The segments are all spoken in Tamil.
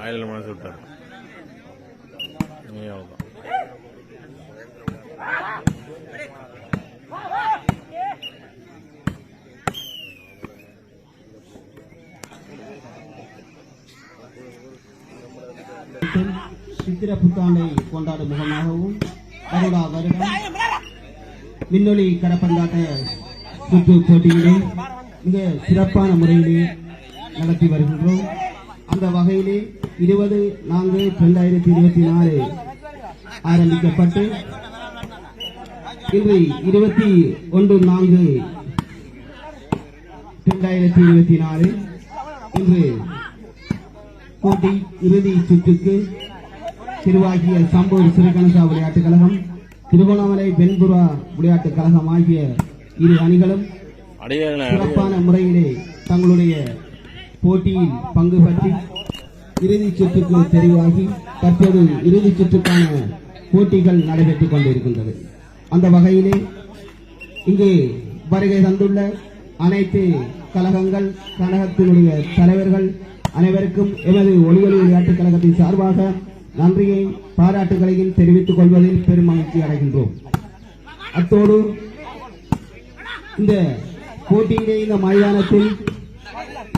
ஆயில் மனசு விட்டார் நீ அவ்வளோதான். சித்திர புத்தாண்டை கொண்டாடும் முகமாகவும் வருடா வருடம் மின்னொலி கரப்பந்தாட்ட சுற்று போட்டியிலே மிக சிறப்பான முறையிலே நடத்தி வருகின்றோம். அந்த வகையிலே 20/4/2024 ஆரம்பிக்கப்பட்டு இன்று 21/4/2024 இன்று போட்டி இறுதி சுற்றுக்கு திருவாகிய சம்பூர் சிறுகணசா விளையாட்டுக் கழகம், திருகோணமலை வெண்புறா விளையாட்டுக் கழகம் ஆகிய இரு அணிகளும் சிறப்பான முறையிலே தங்களுடைய போட்டியில் பங்கு பற்றி இறுதி சுற்றுக்கு தெரிவாகி தற்போது இறுதி சுற்றுக்கான போட்டிகள் நடைபெற்றுக் கொண்டிருக்கின்றது. அந்த வகையிலே இங்கு வருகை தந்துள்ள அனைத்து கழகங்கள், கழகத்தினுடைய தலைவர்கள் அனைவருக்கும் எமது ஒளிவொலி விளையாட்டுக் கழகத்தின் சார்பாக நன்றியை பாராட்டுகளையும் தெரிவித்துக் கொள்வதில் பெரும் மகிழ்ச்சி அடைகின்றோம். அத்தோடு இந்த போட்டியினை இந்த மைதானத்தில்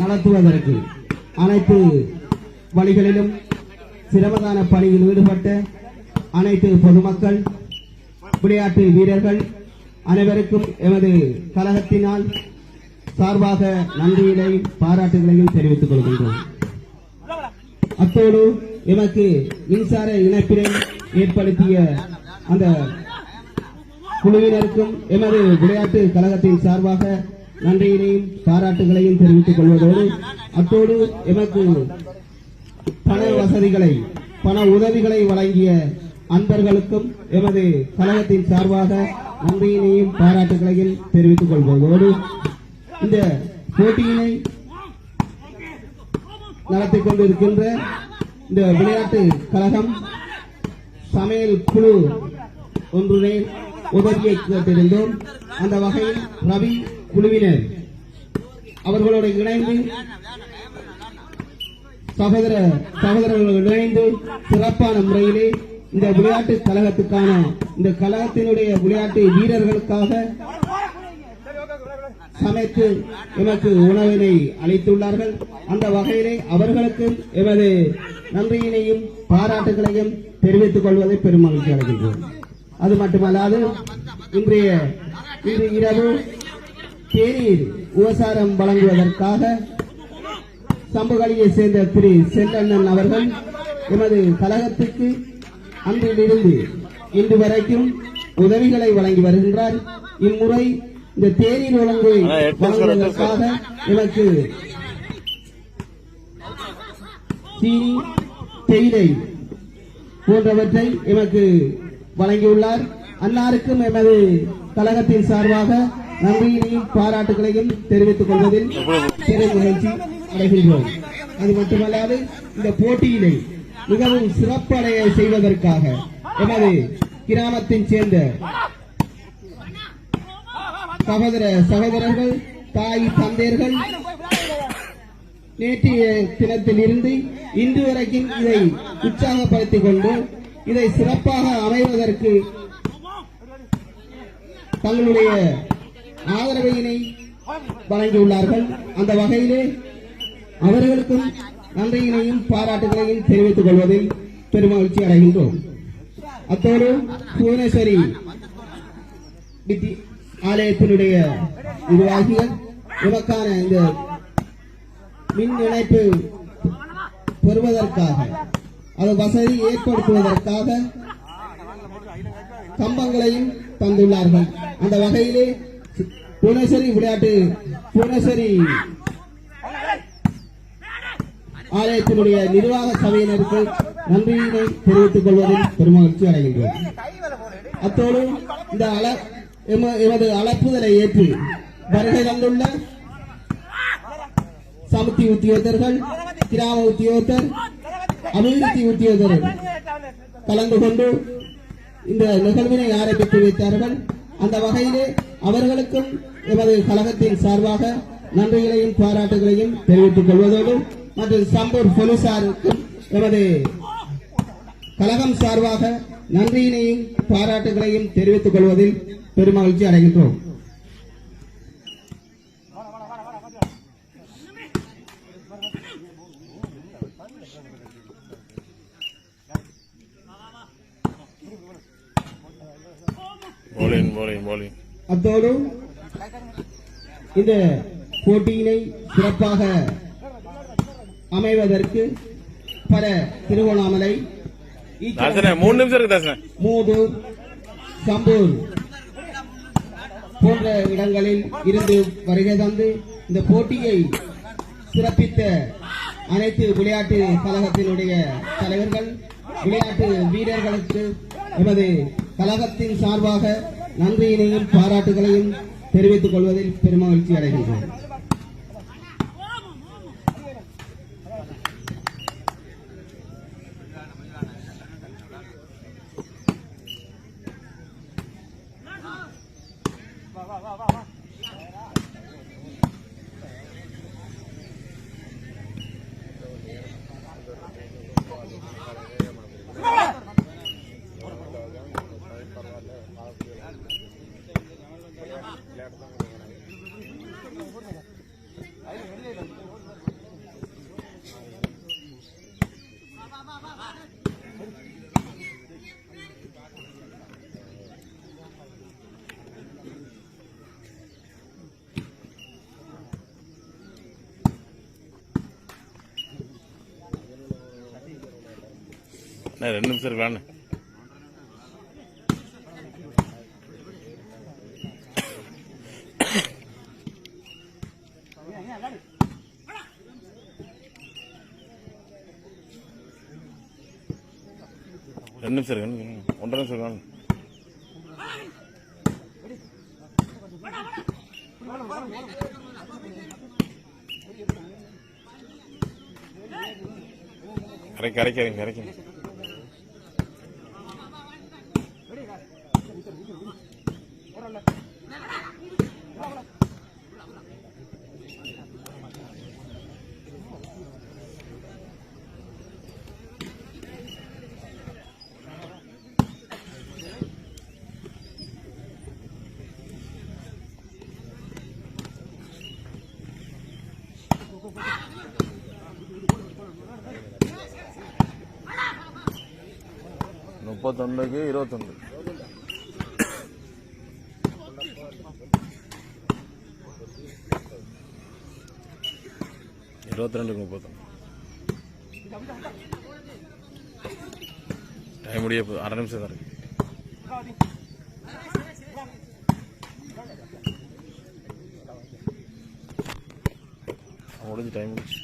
நடத்துவதற்கு அனைத்து வழிகளிலும் சிரமதான பணியில் ஈடுபட்ட அனைத்து பொதுமக்கள், விளையாட்டு வீரர்கள் அனைவருக்கும் எமது கழகத்தினால் சார்பாக நன்றிகளையும் பாராட்டுகளையும் தெரிவித்துக் கொள்கின்றோம். அத்தோடு எமக்கு மின்சார இணைப்பினை ஏற்படுத்திய அந்த குழுவினருக்கும் எமது விளையாட்டு கழகத்தின் சார்பாக நன்றியினையும் பாராட்டுகளையும் தெரிவித்துக் கொள்வதோடு அத்தோடு எமக்கு பண வசதிகளை, பண உதவிகளை வழங்கிய அன்பர்களுக்கும் எமது கழகத்தின் சார்பாக நன்றியினையும் பாராட்டுகளையும் தெரிவித்துக் கொள்வதோடு இந்த போட்டியினை நடத்திக் கொண்டிருக்கின்ற இந்த விளையாட்டு கழகம் சமையல் குழு ஒன்றினை உதவியை கேட்டிருந்தோம். அந்த வகையில் ரவி குழுவினர் அவர்களோடு இணைந்து சகோதரர்கள் இணைந்து சிறப்பான முறையிலே இந்த விளையாட்டு கழகத்துக்கான, இந்த கழகத்தினுடைய விளையாட்டு வீரர்களுக்காக சமைத்து எமக்கு உணவினை அளித்துள்ளார்கள். அந்த வகையிலே அவர்களுக்கு எமது நன்றியினையும் பாராட்டுகளையும் தெரிவித்துக் கொள்வதை பெரும் மகிழ்ச்சி அடைகின்றோம். அது மட்டுமல்லாது இன்று இரவு தேநீர் உபசாரம் வழங்குவதற்காக சம்புகளியை சேர்ந்த திரு செல்லண்ணன் அவர்கள் எமது கழகத்துக்கு அன்றிலிருந்து இன்று வரைக்கும் உதவிகளை வழங்கி வருகின்றார். இம்முறை இந்த தேநீர் ஒழுங்கை வழங்குவதற்காக எனக்கு சீனி, தேயிலை போன்றவற்றை எமக்கு வழங்கியுள்ளார். அன்னாருக்கும் எமது கழகத்தின் சார்பாக நன்றியினையும் பாராட்டுகளையும் தெரிவித்துக் கொள்வதில் பெரும் மகிழ்ச்சி அடைகின்றோம். அது மட்டுமல்லாது இந்த போட்டியிலே மிகவும் சிறப்படைய செய்வதற்காக எமது கிராமத்தைச் சேர்ந்த சகோதரர்கள், தாய் தந்தையர்கள் நேற்றைய தினத்தில் இருந்து இன்று வரைக்கும் இதை உற்சாகப்படுத்திக் கொண்டு இதை சிறப்பாக அமைவதற்கு தங்களுடைய ஆதரவினை வழங்கியுள்ளார்கள். அந்த வகையிலே அவர்களுக்கும் நன்றியினையும் பாராட்டுகளையும் தெரிவித்துக் கொள்வதில் பெருமகிழ்ச்சி அடைகின்றோம். அத்தோடு புவனேஸ்வரி ஆலயத்தினுடைய நிர்வாகிகள் எமக்கான இந்த மின் இணைப்பு பெறுவதற்காக அது வசதி ஏற்படுத்துவதற்காக கம்பங்களையும் தந்துள்ளார்கள். அந்த வகையிலே புவனேஸ்வரி ஆலயத்தினுடைய நிர்வாக சபையினருக்கு நன்றியினை தெரிவித்துக் கொள்வதில் பெருமகிழ்ச்சி அடைகின்றோம். அத்தோடு இந்த எமது அழைப்புதலை ஏற்று வருகை தந்துள்ள சமுத்தி உத்தியோகத்தர்கள், கிராம உத்தியோகத்தர், அபிவிருத்தி உத்தியோகத்தர்கள் கலந்து கொண்டு இந்த நிகழ்வினை ஆரம்பித்து வைத்தார்கள். அந்த வகையிலே அவர்களுக்கும் எமது கழகத்தின் சார்பாக நன்றிகளையும் பாராட்டுகளையும் தெரிவித்துக் கொள்வதோடு மற்றும் சம்பூர் போலீசாருக்கும் எமது கழகம் சார்பாக நன்றியினையும் பாராட்டுகளையும் தெரிவித்துக் கொள்வதில் பெருமகிழ்ச்சி அடைகின்றோம். அத்தோடு இந்த போட்டியினை சிறப்பாக அமைவதற்கு பல திருவண்ணாமலை, மூதூர், சம்பூர் போன்ற இடங்களில் இருந்து வருகை தந்து இந்த போட்டியை சிறப்பித்த அனைத்து விளையாட்டு கழகத்தினுடைய தலைவர்கள், விளையாட்டு வீரர்களுக்கு எமது கழகத்தின் சார்பாக நன்றியினையும் பாராட்டுகளையும் தெரிவித்துக் கொள்வதில் பெருமகிழ்ச்சி அடைகின்றோம். ரெண்டு நிமிஷம் இருக்கலாம். ரெண்டு நிமிஷம் இருக்கு, 1.5 நிமிஷம் இருக்கலாம். கரைக்கிறேன். முப்பத்தொன்னுக்கு 21. டைம் முடிய 1/2 நிமிஷம் தான் இருக்கு. முடிஞ்சு டைம் முடிச்சு